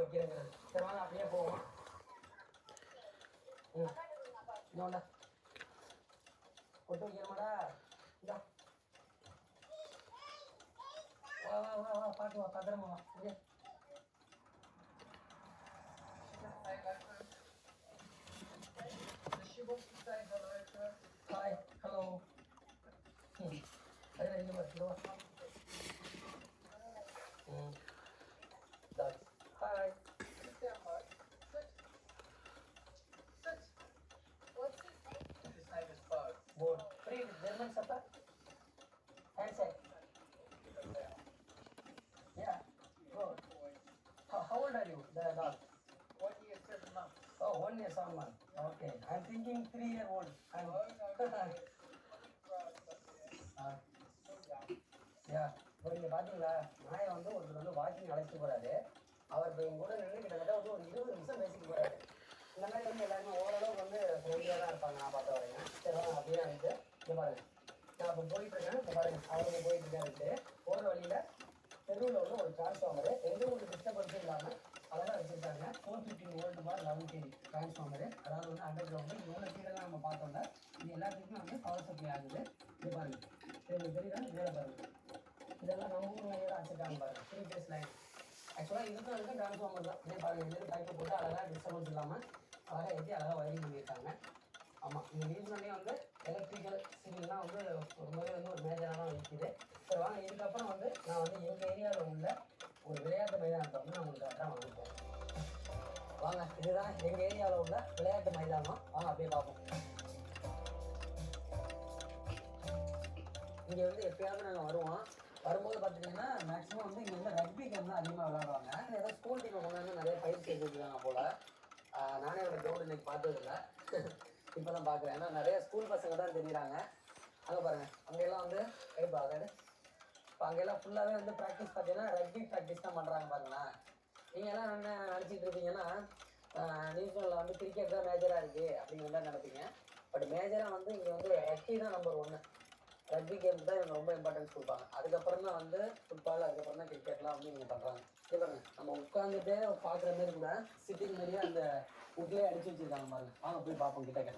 வைக்கிறேங்கிறது. சரி வாங்க அப்படியே போவோம். இன்னொண்டா கொட்டு வைக்கிறமாடா. இதா வா வா வா வா பாட்டு வா பத்திரமா வா. இங்கே ஹாய் ஹலோ. அதில் இங்கே வா இங்கே வா. Hi. Good. Free with German Shepherd. Handshake. Yeah. Good. How old are you? The dog. 1 year 7 months. Oh, 1 year 7 months. Okay. I'm thinking 3-year-old. Yeah. இப்போ நீங்கள் பார்த்தீங்களா, நாயை வந்து ஒருத்தர் வந்து வாக்கிங் அழைச்சிட்டு போகிறாரு. அவர் இப்போ எங்கள் கூட நின்று கிட்டத்தட்ட வந்து ஒரு 20 நிமிஷம் பேசிட்டு போகிறாரு. இந்த மாதிரி வந்து எல்லாருமே ஓரளவுக்கு வந்து ஃப்ரெண்ட்லியாக தான் இருப்பாங்க. நான் பார்த்த வரைக்கும் சரி வாங்க அப்படியே வந்து இங்கே பாருங்க. நான் இப்போ போயிட்டுருக்கேன். இப்போ பாருங்க அவங்க போயிட்டுருக்காருட்டு போகிற வழியில் தெருவில் வந்து ஒரு டிரான்ஸ்ஃபார்மரு எந்த ஒரு டிஸ்டர்பன்ஸும் இல்லாமல் அதெல்லாம் வச்சுருக்காங்க. 415 வோல்ட் பார் 11 kV டிரான்ஸ்ஃபார்மரு. அதாவது வந்து அண்டர் கிரவுண்டு இவ்வளோ கீழெல்லாம் நம்ம பார்த்தோம்னா இது எல்லாத்துக்குமே வந்து பவர் சப்ளை ஆகுது. இது பாருங்க தெரியுதா மேலே பாருங்க. இதெல்லாம் நம்ம ஊர் லைனில் தான் வச்சுருக்காங்க பாருங்க. 3 phase லைன். ஆக்சுவலாக இதுக்கும் வந்து டிரான்ஸ்ஃபார்மர் தான். இதே பாருங்க இதுலேருந்து பைப்பை போட்டு அழகாக டிஸ்டர்பன்ஸ் இல்லாமல் அழகாக ஏற்றி அழகாக வயரிங் பண்ணியிருக்காங்க. ஆமாம் இந்த நியூஸ்லேயே வந்து எலக்ட்ரிக்கல் சிவில்லாம் வந்து ரொம்பவே வந்து ஒரு மேஜராக தான் இருக்குது. சரி வாங்க இதுக்கப்புறம் வந்து நான் வந்து எங்கள் ஏரியாவில் உள்ள ஒரு விளையாட்டு மைதானத்தை வந்து நான் உங்களுக்கு கரெக்டாக வாங்கிப்பேன். வாங்க இதுதான் எங்கள் ஏரியாவில் உள்ள விளையாட்டு மைதானம். வாங்க அப்படியே பார்ப்போம். இங்கே வந்து எப்பயாவது நாங்கள் வரும்போது பார்த்துட்டிங்கன்னா மேக்ஸிமம் வந்து இங்கே வந்து ரக்பி கேம் தான் அதிகமாக விளையாடுவாங்க. ஏதோ ஸ்கூல் டீமை கொண்டு வந்து நிறைய பயிற்சி எடுத்துருக்காங்க போல். நானே அவரோட கிரௌண்ட் இன்னைக்கு பார்த்ததில்லை. இப்போ தான் பார்க்குறேன். ஏன்னா நிறைய ஸ்கூல் பசங்க தான் தெரியுறாங்க. அங்கே பாருங்கள் அங்கெல்லாம் வந்து கைப்பா அதாவது இப்போ அங்கெல்லாம் ஃபுல்லாகவே வந்து ப்ராக்டிஸ் பார்த்தீங்கன்னா ரக்பி ப்ராக்டிஸ் தான் பண்ணுறாங்க பாருங்களேன். நீங்கள் எல்லாம் என்ன நினச்சிட்டு இருப்பீங்கன்னா நியூஸ்ல வந்து கிரிக்கெட் தான் மேஜராக இருக்குது அப்படிங்கிற மாதிரி நினைப்பீங்க. பட் மேஜராக வந்து இங்கே வந்து ரக்பி தான் நம்பர் 1. ரக்பி கேம் தான் இவங்க ரொம்ப இம்பார்ட்டன்ஸ் கொடுப்பாங்க. அதுக்கப்புறம் தான் வந்து ஃபுட்பால், அதுக்கப்புறம் தான் கிரிக்கெட்லாம் வந்து இவங்க பண்ணுறாங்க. பாருங்க நம்ம உட்காந்துட்டே பார்க்குற மாதிரி கூட சிட்டிங் மாதிரியே அந்த உட்லேயே அடிச்சு வச்சுருக்காங்க பாருங்க. வாங்க போய் பார்ப்போம் கிட்டக்க.